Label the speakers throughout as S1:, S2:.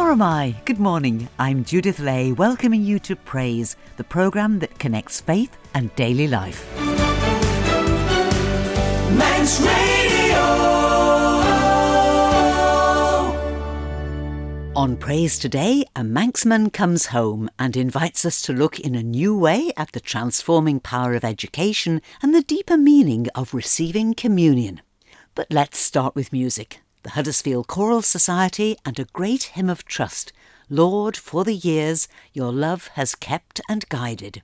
S1: Or am I? Good morning, I'm Judith Lay, welcoming you to Praise, the programme that connects faith and daily life.
S2: Manx Radio.
S1: On Praise today, a Manxman comes home and invites us to look in a new way at the transforming power of education and the deeper meaning of receiving communion. But let's start with music. The Huddersfield Choral Society and a great hymn of trust. Lord, for the years your love has kept and guided.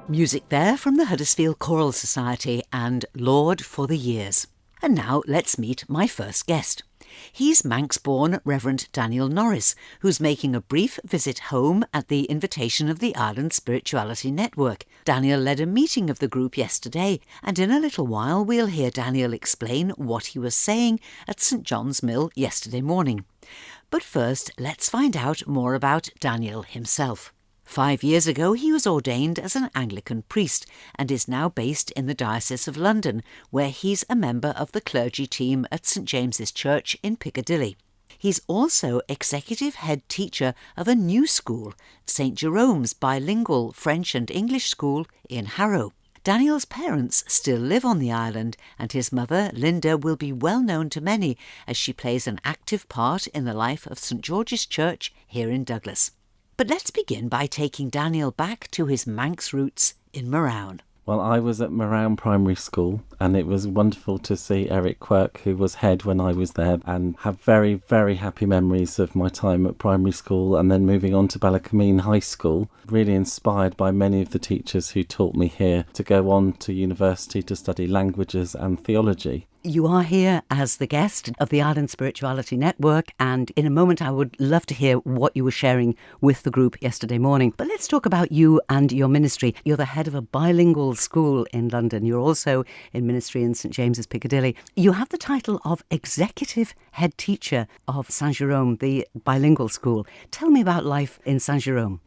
S1: Music there from the Huddersfield Choral Society and Lord for the Years. And now let's meet my first guest. He's Manx-born Rev Daniel Norris, who's making a brief visit home at the invitation of the Ireland Spirituality Network. Daniel led a meeting of the group yesterday, and in a little while we'll hear Daniel explain what he was saying at St John's Mill yesterday morning. But first, let's find out more about Daniel himself. 5 years ago, he was ordained as an Anglican priest and is now based in the Diocese of London, where he's a member of the clergy team at St James's Church in Piccadilly. He's also executive head teacher of a new school, St. Jerome's Bilingual French and English School in Harrow. Daniel's parents still live on the island, and his mother, Linda, will be well known to many as she plays an active part in the life of St. George's Church here in Douglas. But let's begin by taking Daniel back to his Manx roots in Moraun.
S3: Well, I was at Moraun Primary School, and it was wonderful to see Eric Quirk, who was head when I was there, and have very, very happy memories of my time at primary school and then moving on to Ballacameen High School. Really inspired by many of the teachers who taught me here to go on to university to study languages and theology.
S1: You are here as the guest of the Island Spirituality Network, and in a moment I would love to hear what you were sharing with the group yesterday morning. But let's talk about you and your ministry. You're the head of a bilingual school in London. You're also in ministry in St James's Piccadilly. You have the title of Executive Head Teacher of Saint Jerome, the bilingual school. Tell me about life in Saint Jerome.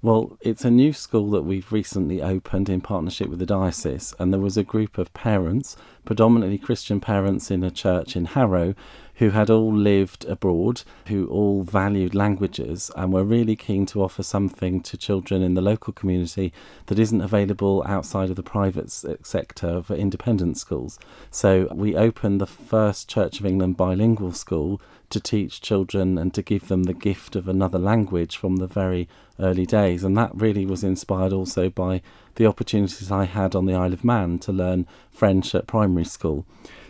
S3: Well, it's a new school that we've recently opened in partnership with the Diocese, and there was a group of parents, predominantly Christian parents in a church in Harrow, who had all lived abroad, who all valued languages and were really keen to offer something to children in the local community that isn't available outside of the private sector for independent schools. So we opened the first Church of England bilingual school to teach children and to give them the gift of another language from the very early days. And that really was inspired also by the opportunities I had on the Isle of Man to learn French at primary school.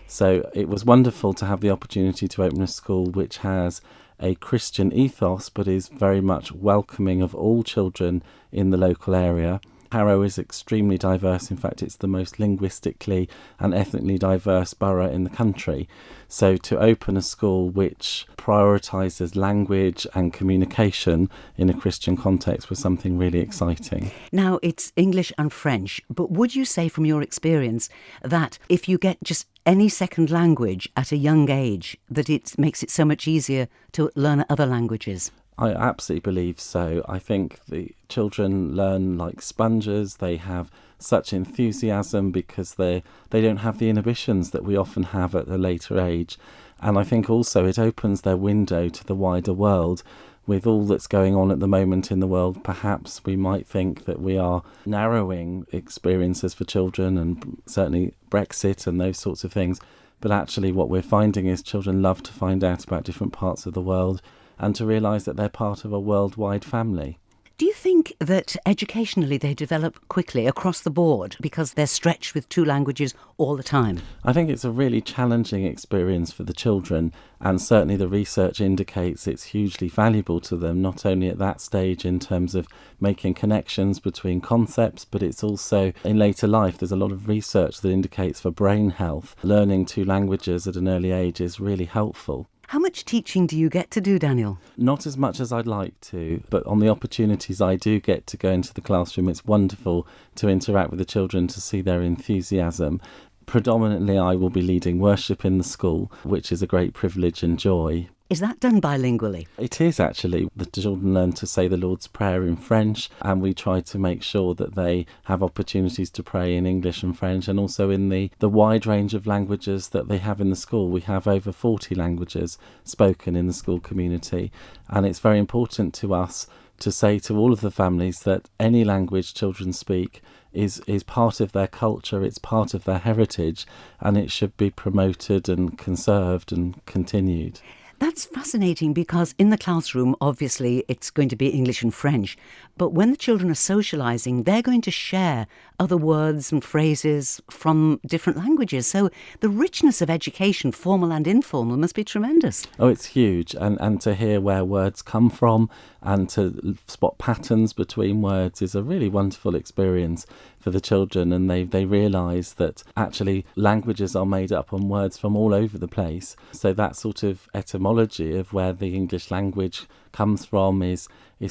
S3: So it was wonderful to have the opportunity to open a school which has a Christian ethos but is very much welcoming of all children in the local area. Harrow is extremely diverse. In fact, it's the most linguistically and ethnically diverse borough in the country. So to open a school which prioritises language and communication in a Christian context was something really exciting.
S1: Now, it's English and French, but would you say from your experience that if you get just any second language at a young age, that it makes it so much easier to learn other languages?
S3: I absolutely believe so. I think the children learn like sponges. They have such enthusiasm because they don't have the inhibitions that we often have at a later age. And I think also it opens their window to the wider world. With all that's going on at the moment in the world, perhaps we might think that we are narrowing experiences for children, and certainly Brexit and those sorts of things. But actually what we're finding is children love to find out about different parts of the world and to realise that they're part of a worldwide family.
S1: Do you think that educationally they develop quickly across the board because they're stretched with two languages all the time?
S3: I think it's a really challenging experience for the children, and certainly the research indicates it's hugely valuable to them, not only at that stage in terms of making connections between concepts, but it's also in later life. There's a lot of research that indicates for brain health, learning two languages at an early age is really helpful.
S1: How much teaching do you get to do, Daniel?
S3: Not as much as I'd like to, but on the opportunities I do get to go into the classroom, it's wonderful to interact with the children, to see their enthusiasm. Predominantly, I will be leading worship in the school, which is a great privilege and joy.
S1: Is that done bilingually?
S3: It is actually. The children learn to say the Lord's Prayer in French, and we try to make sure that they have opportunities to pray in English and French, and also in the wide range of languages that they have in the school. We have over 40 languages spoken in the school community, and it's very important to us to say to all of the families that any language children speak is part of their culture, it's part of their heritage, and it should be promoted and conserved and continued.
S1: That's fascinating because in the classroom, obviously, it's going to be English and French. But when the children are socialising, they're going to share other words and phrases from different languages. So the richness of education, formal and informal, must be tremendous.
S3: Oh, it's huge. And to hear where words come from and to spot patterns between words is a really wonderful experience for the children. And they realise that actually languages are made up on words from all over the place. So that sort of etymology of where the English language comes from is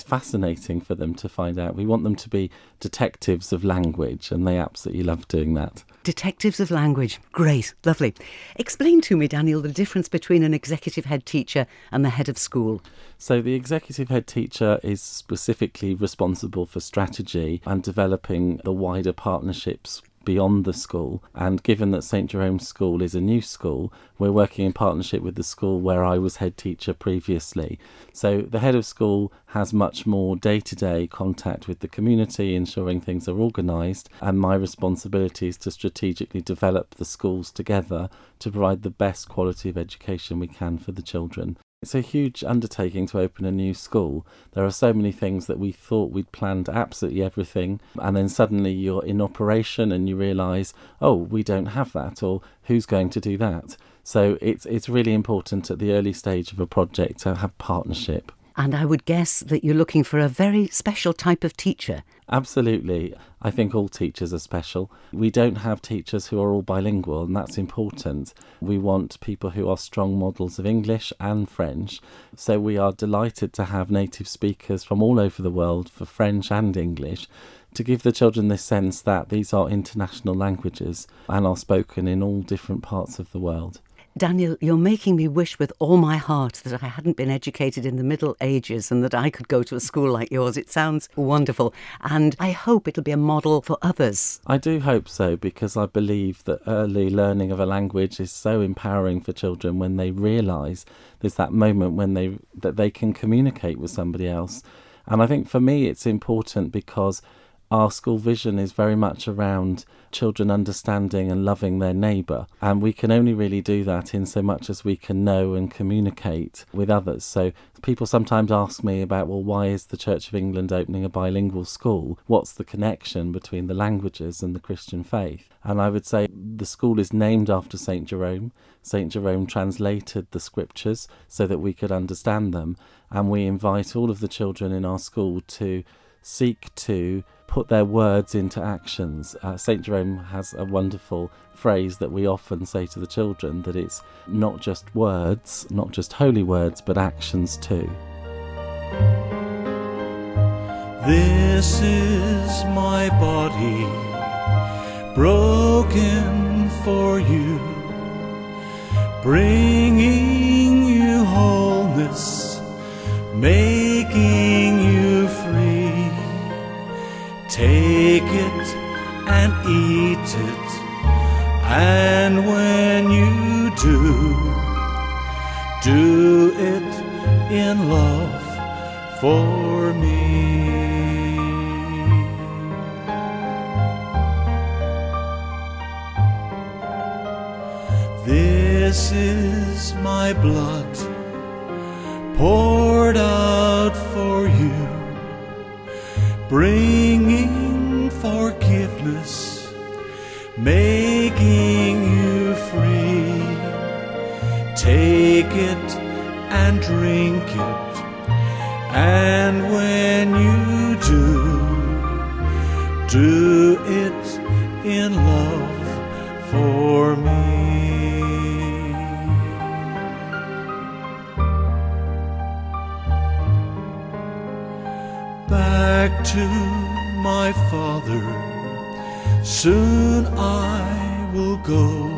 S3: fascinating for them to find out. We want them to be detectives of language, and they absolutely love doing that.
S1: Detectives of language. Great. Lovely. Explain to me, Daniel, the difference between an executive head teacher and the head of school.
S3: So the executive head teacher is specifically responsible for strategy and developing the wider partnerships beyond the school. And given that St Jerome's School is a new school, we're working in partnership with the school where I was head teacher previously. So the head of school has much more day-to-day contact with the community, ensuring things are organised, and my responsibility is to strategically develop the schools together to provide the best quality of education we can for the children. It's a huge undertaking to open a new school. There are so many things that we thought we'd planned absolutely everything, and then suddenly you're in operation and you realise, oh, we don't have that, or who's going to do that? So it's really important at the early stage of a project to have partnership.
S1: And I would guess that you're looking for a very special type of teacher.
S3: Absolutely. I think all teachers are special. We don't have teachers who are all bilingual, and that's important. We want people who are strong models of English and French. So we are delighted to have native speakers from all over the world for French and English, to give the children this sense that these are international languages and are spoken in all different parts of the world.
S1: Daniel, you're making me wish with all my heart that I hadn't been educated in the Middle Ages and that I could go to a school like yours. It sounds wonderful, and I hope it'll be a model for others.
S3: I do hope so, because I believe that early learning of a language is so empowering for children when they realise there's that moment when they can communicate with somebody else. And I think for me it's important because our school vision is very much around children understanding and loving their neighbour, and we can only really do that in so much as we can know and communicate with others. So people sometimes ask me about, well, why is the Church of England opening a bilingual school? What's the connection between the languages and the Christian faith? And I would say the school is named after St Jerome. St Jerome translated the scriptures so that we could understand them, and we invite all of the children in our school to seek to put their words into actions. St Jerome has a wonderful phrase that we often say to the children, that it's not just words, not just holy words, but actions too.
S2: This is my body, broken for you, bringing you wholeness, making you free. Take it and eat it, and when you do it in love for me. This is my blood, poured out for you, bringing forgiveness, making you free. Take it and drink it, and when you do it in love for me. Back to my Father, soon I will go.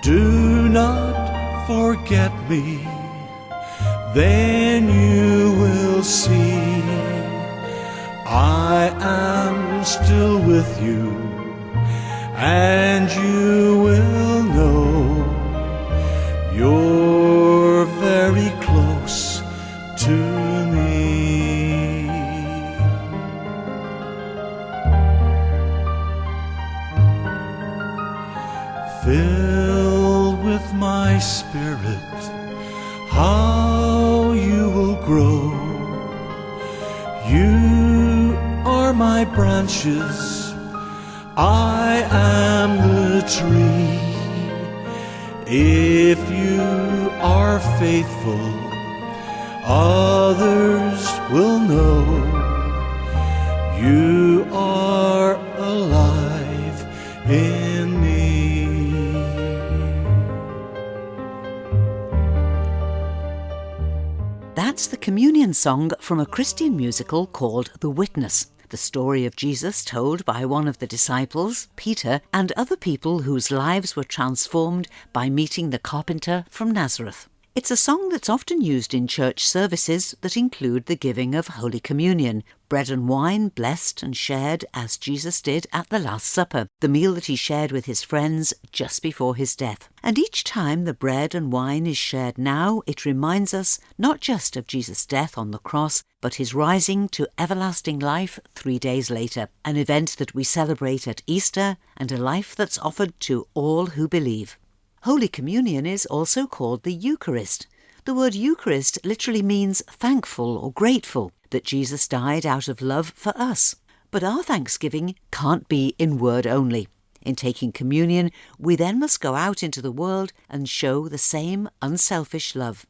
S2: Do not forget me, then you will see I am still with you, and you will know you're very close to me. Filled with my spirit, how you will grow. You are my branches, I am the tree. If you are faithful, others will know you are alive in me.
S1: That's the communion song from a Christian musical called The Witness, the story of Jesus told by one of the disciples, Peter, and other people whose lives were transformed by meeting the carpenter from Nazareth. It's a song that's often used in church services that include the giving of Holy Communion, bread and wine blessed and shared as Jesus did at the Last Supper, the meal that he shared with his friends just before his death. And each time the bread and wine is shared now, it reminds us not just of Jesus' death on the cross, but his rising to everlasting life 3 days later, an event that we celebrate at Easter and a life that's offered to all who believe. Holy Communion is also called the Eucharist. The word Eucharist literally means thankful or grateful, that Jesus died out of love for us. But our thanksgiving can't be in word only. In taking communion, we then must go out into the world and show the same unselfish love.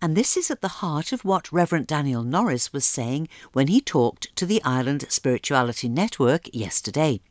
S1: And this is at the heart of what Rev Daniel Norris was saying when he talked to the Ireland Spirituality Network yesterday.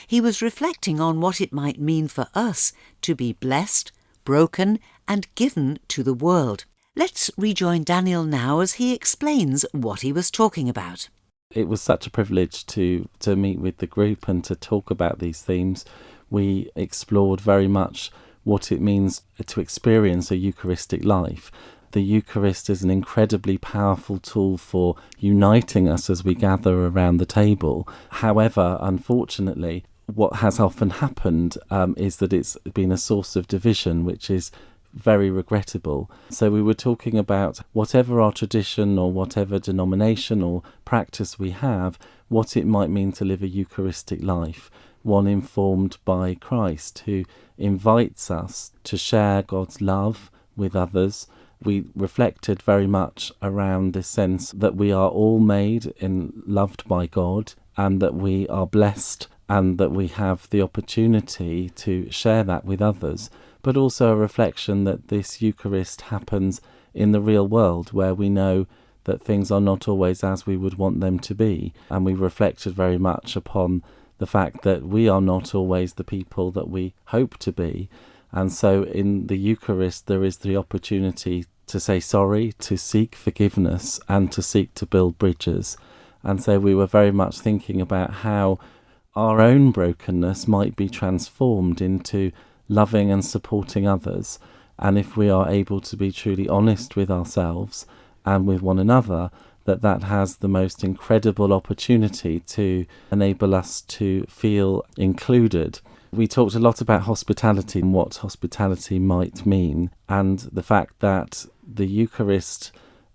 S1: He was reflecting on what it might mean for us to be blessed, broken and given to the world. Let's rejoin Daniel now as he explains what he was talking about.
S3: It was such a privilege to meet with the group and to talk about these themes. We explored very much what it means to experience a Eucharistic life. The Eucharist is an incredibly powerful tool for uniting us as we gather around the table. However, unfortunately, what has often happened is that it's been a source of division, which is very regrettable. So we were talking about whatever our tradition or whatever denomination or practice we have, what it might mean to live a Eucharistic life, one informed by Christ, who invites us to share God's love with others. We reflected very much around this sense that we are all made and loved by God, and that we are blessed and that we have the opportunity to share that with others, but also a reflection that this Eucharist happens in the real world, where we know that things are not always as we would want them to be. And we reflected very much upon the fact that we are not always the people that we hope to be. And so in the Eucharist there is the opportunity to say sorry, to seek forgiveness, and to seek to build bridges. And so we were very much thinking about how our own brokenness might be transformed into loving and supporting others. And if we are able to be truly honest with ourselves and with one another, that has the most incredible opportunity to enable us to feel included. We talked a lot about hospitality and what hospitality might mean, and the fact that the Eucharist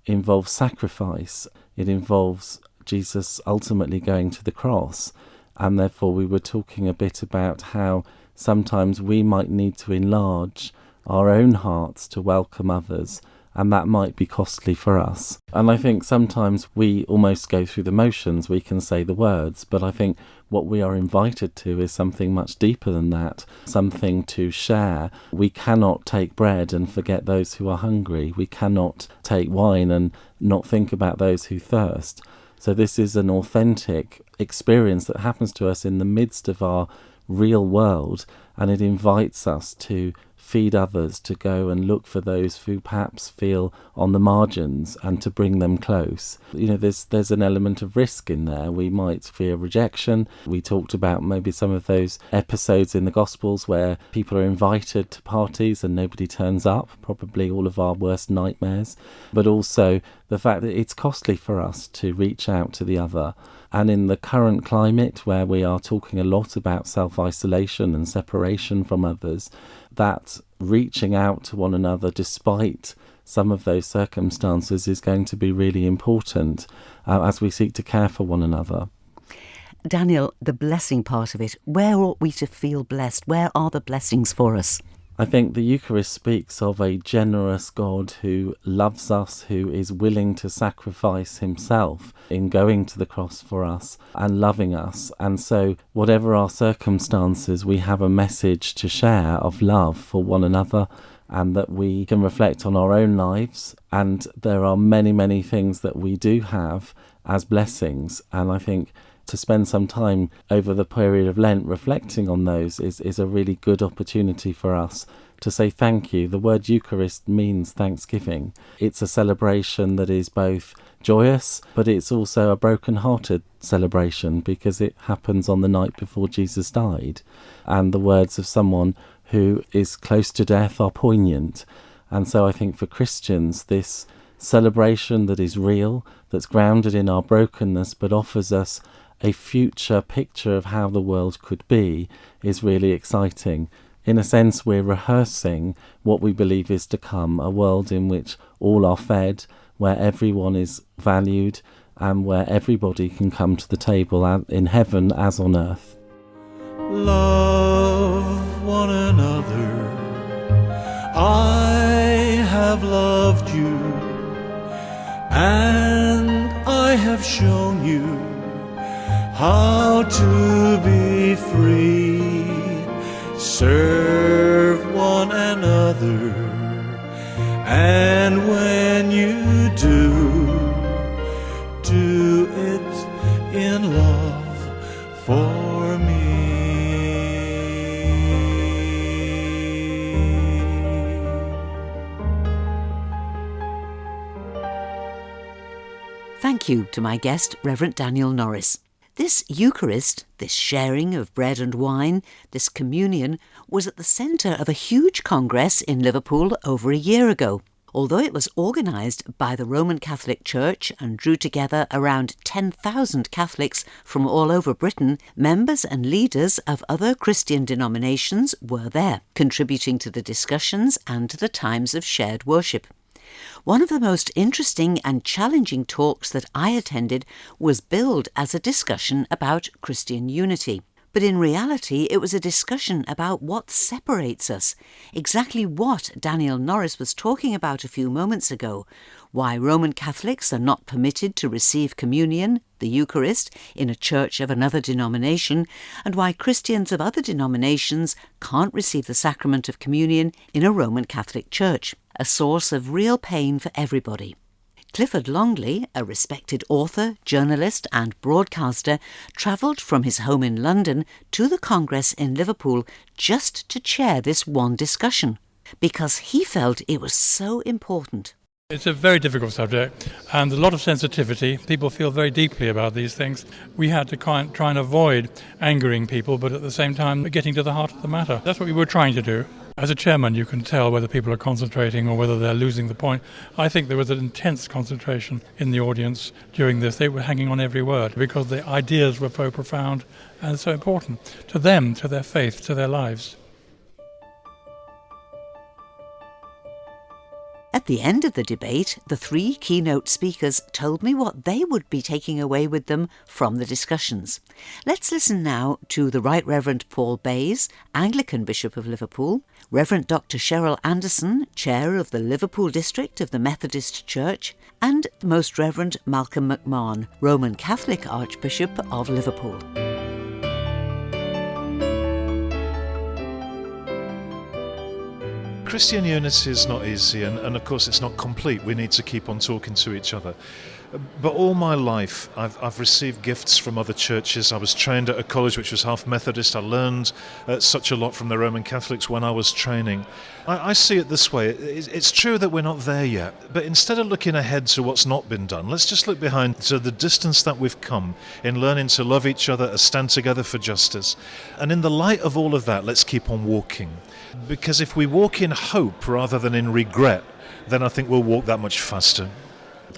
S3: involves sacrifice. It involves Jesus ultimately going to the cross, and therefore we were talking a bit about how sometimes we might need to enlarge our own hearts to welcome others, and that might be costly for us. And I think sometimes we almost go through the motions. We can say the words, but I think what we are invited to is something much deeper than that, something to share. We cannot take bread and forget those who are hungry. We cannot take wine and not think about those who thirst. So this is an authentic experience that happens to us in the midst of our real world, and it invites us to feed others, to go and look for those who perhaps feel on the margins and to bring them close. You know, there's an element of risk in there. We might fear rejection. We talked about maybe some of those episodes in the Gospels where people are invited to parties and nobody turns up, probably all of our worst nightmares, but also the fact that it's costly for us to reach out to the other. And in the current climate where we are talking a lot about self-isolation and separation from others, that reaching out to one another despite some of those circumstances is going to be really important as we seek to care for one another.
S1: Daniel, the blessing part of it, where ought we to feel blessed? Where are the blessings for us?
S3: I think the Eucharist speaks of a generous God who loves us, who is willing to sacrifice himself in going to the cross for us and loving us. And so whatever our circumstances, we have a message to share of love for one another, and that we can reflect on our own lives. And there are many, many things that we do have as blessings. And I think to spend some time over the period of Lent reflecting on those is a really good opportunity for us to say thank you. The word Eucharist means thanksgiving. It's a celebration that is both joyous, but it's also a broken-hearted celebration because it happens on the night before Jesus died. And the words of someone who is close to death are poignant. And so I think for Christians, this celebration that is real, that's grounded in our brokenness, but offers us a future picture of how the world could be, is really exciting. In a sense, we're rehearsing what we believe is to come, a world in which all are fed, where everyone is valued, and where everybody can come to the table in heaven as on earth.
S2: Love one another. I have loved you, and I have shown you how to be free. Serve one another, and when you do it in love for me.
S1: Thank you to my guest, Rev Daniel Norris. This Eucharist, this sharing of bread and wine, this communion, was at the centre of a huge congress in Liverpool over a year ago. Although it was organised by the Roman Catholic Church and drew together around 10,000 Catholics from all over Britain, members and leaders of other Christian denominations were there, contributing to the discussions and to the times of shared worship. One of the most interesting and challenging talks that I attended was billed as a discussion about Christian unity. But in reality, it was a discussion about what separates us, exactly what Daniel Norris was talking about a few moments ago, why Roman Catholics are not permitted to receive communion, the Eucharist, in a church of another denomination, and why Christians of other denominations can't receive the sacrament of communion in a Roman Catholic church, a source of real pain for everybody. Clifford Longley, a respected author, journalist and broadcaster, travelled from his home in London to the Congress in Liverpool just to chair this one discussion, because he felt it was so important.
S4: It's a very difficult subject and a lot of sensitivity. People feel very deeply about these things. We had to try and avoid angering people, but at the same time getting to the heart of the matter. That's what we were trying to do. As a chairman, you can tell whether people are concentrating or whether they're losing the point. I think there was an intense concentration in the audience during this. They were hanging on every word because the ideas were so profound and so important to them, to their faith, to their lives.
S1: At the end of the debate, the three keynote speakers told me what they would be taking away with them from the discussions. Let's listen now to the Right Reverend Paul Bayes, Anglican Bishop of Liverpool, Reverend Dr. Cheryl Anderson, Chair of the Liverpool District of the Methodist Church, and the Most Reverend Malcolm McMahon, Roman Catholic Archbishop of Liverpool.
S5: Christian unity is not easy, and of course it's not complete. We need to keep on talking to each other. But all my life I've received gifts from other churches. I was trained at a college which was half Methodist. I learned such a lot from the Roman Catholics when I was training. I see it this way. It's true that we're not there yet, but instead of looking ahead to what's not been done, let's just look behind to the distance that we've come in learning to love each other, to stand together for justice. And in the light of all of that, let's keep on walking. Because if we walk in hope rather than in regret, then I think we'll walk that much faster.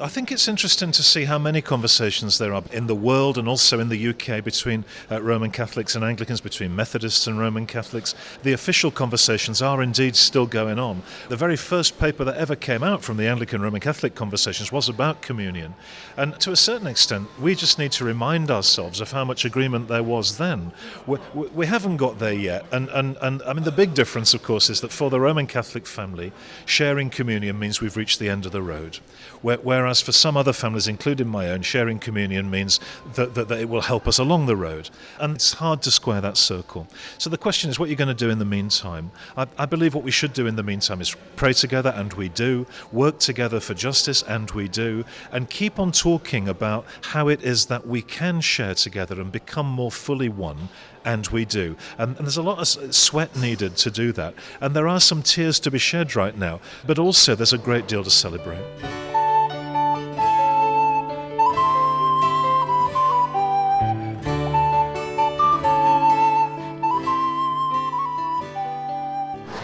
S5: I think it's interesting to see how many conversations there are in the world and also in the UK between Roman Catholics and Anglicans, between Methodists and Roman Catholics. The official conversations are indeed still going on. The very first paper that ever came out from the Anglican Roman Catholic conversations was about communion. And to a certain extent, we just need to remind ourselves of how much agreement there was then. We haven't got there yet. And I mean, the big difference, of course, is that for the Roman Catholic family, sharing communion means we've reached the end of the road. Whereas for some other families, including my own, sharing communion means that it will help us along the road. And it's hard to square that circle. So the question is, what you're going to do in the meantime? I believe what we should do in the meantime is pray together, and we do, work together for justice, and we do, and keep on talking about how it is that we can share together and become more fully one, and we do. And there's a lot of sweat needed to do that. And there are some tears to be shed right now, but also there's a great deal to celebrate.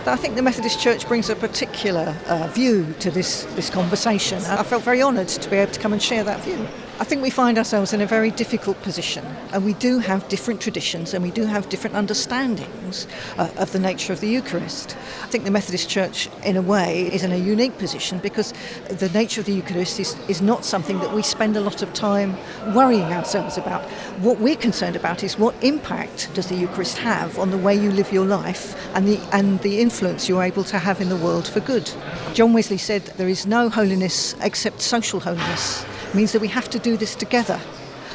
S6: I think the Methodist Church brings a particular view to this conversation. I felt very honoured to be able to come and share that view. I think we find ourselves in a very difficult position, and we do have different traditions and we do have different understandings of the nature of the Eucharist. I think the Methodist Church, in a way, is in a unique position because the nature of the Eucharist is not something that we spend a lot of time worrying ourselves about. What we're concerned about is what impact does the Eucharist have on the way you live your life and the influence you're able to have in the world for good. John Wesley said there is no holiness except social holiness. It means that we have to do this together.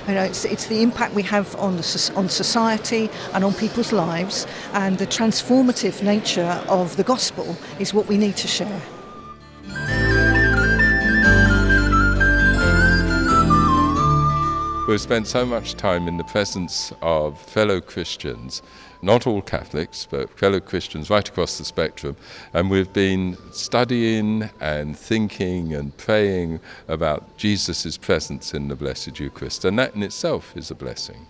S6: You know, it's the impact we have on society and on people's lives, and the transformative nature of the gospel is what we need to share.
S7: We've spent so much time in the presence of fellow Christians, not all Catholics, but fellow Christians right across the spectrum, and we've been studying and thinking and praying about Jesus' presence in the Blessed Eucharist, and that in itself is a blessing.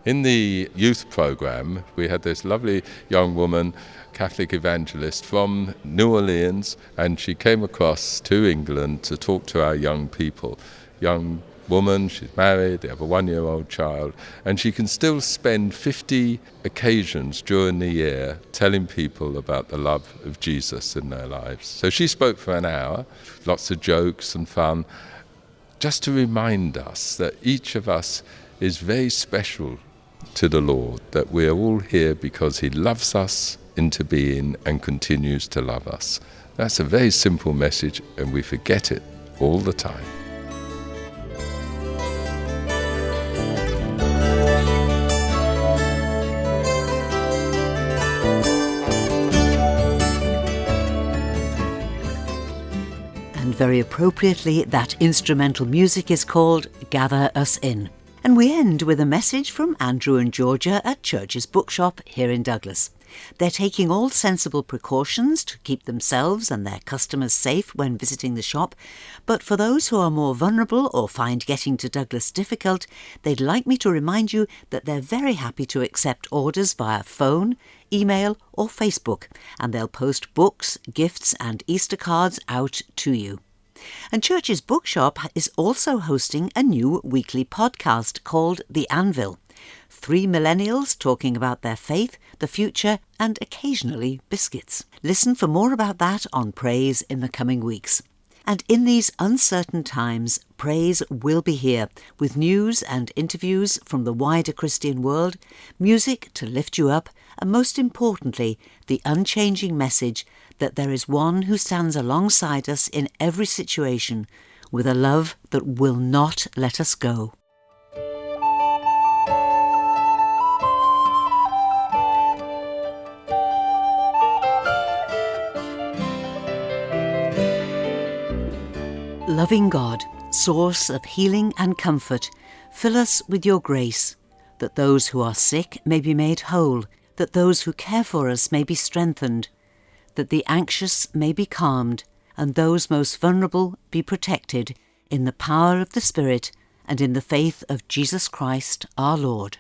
S7: In the youth program, we had this lovely young woman, Catholic evangelist from New Orleans, and she came across to England to talk to our young people, young woman, she's married, they have a 1-year-old child, and she can still spend 50 occasions during the year telling people about the love of Jesus in their lives. So she spoke for an hour, lots of jokes and fun, just to remind us that each of us is very special to the Lord, that we're all here because he loves us into being and continues to love us. That's a very simple message, and we forget it all the time.
S1: Very appropriately, that instrumental music is called Gather Us In. And we end with a message from Andrew and Georgia at Church's Bookshop here in Douglas. They're taking all sensible precautions to keep themselves and their customers safe when visiting the shop, but for those who are more vulnerable or find getting to Douglas difficult, they'd like me to remind you that they're very happy to accept orders via phone, email or Facebook, and they'll post books, gifts and Easter cards out to you. And Church's Bookshop is also hosting a new weekly podcast called The Anvil. 3 millennials talking about their faith, the future and occasionally biscuits. Listen for more about that on Praise in the coming weeks. And in these uncertain times, Praise will be here with news and interviews from the wider Christian world, music to lift you up, and most importantly, the unchanging message that there is one who stands alongside us in every situation with a love that will not let us go. Loving God, source of healing and comfort, fill us with your grace, that those who are sick may be made whole, that those who care for us may be strengthened, that the anxious may be calmed, and those most vulnerable be protected in the power of the Spirit and in the faith of Jesus Christ our Lord.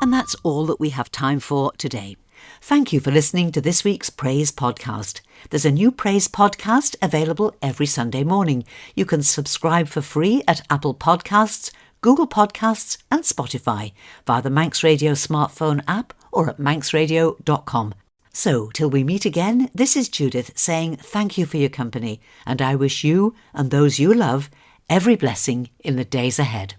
S1: And that's all that we have time for today. Thank you for listening to this week's Praise Podcast. There's a new Praise Podcast available every Sunday morning. You can subscribe for free at Apple Podcasts, Google Podcasts and Spotify via the Manx Radio smartphone app or at manxradio.com. So, till we meet again, this is Judith saying thank you for your company, and I wish you and those you love every blessing in the days ahead.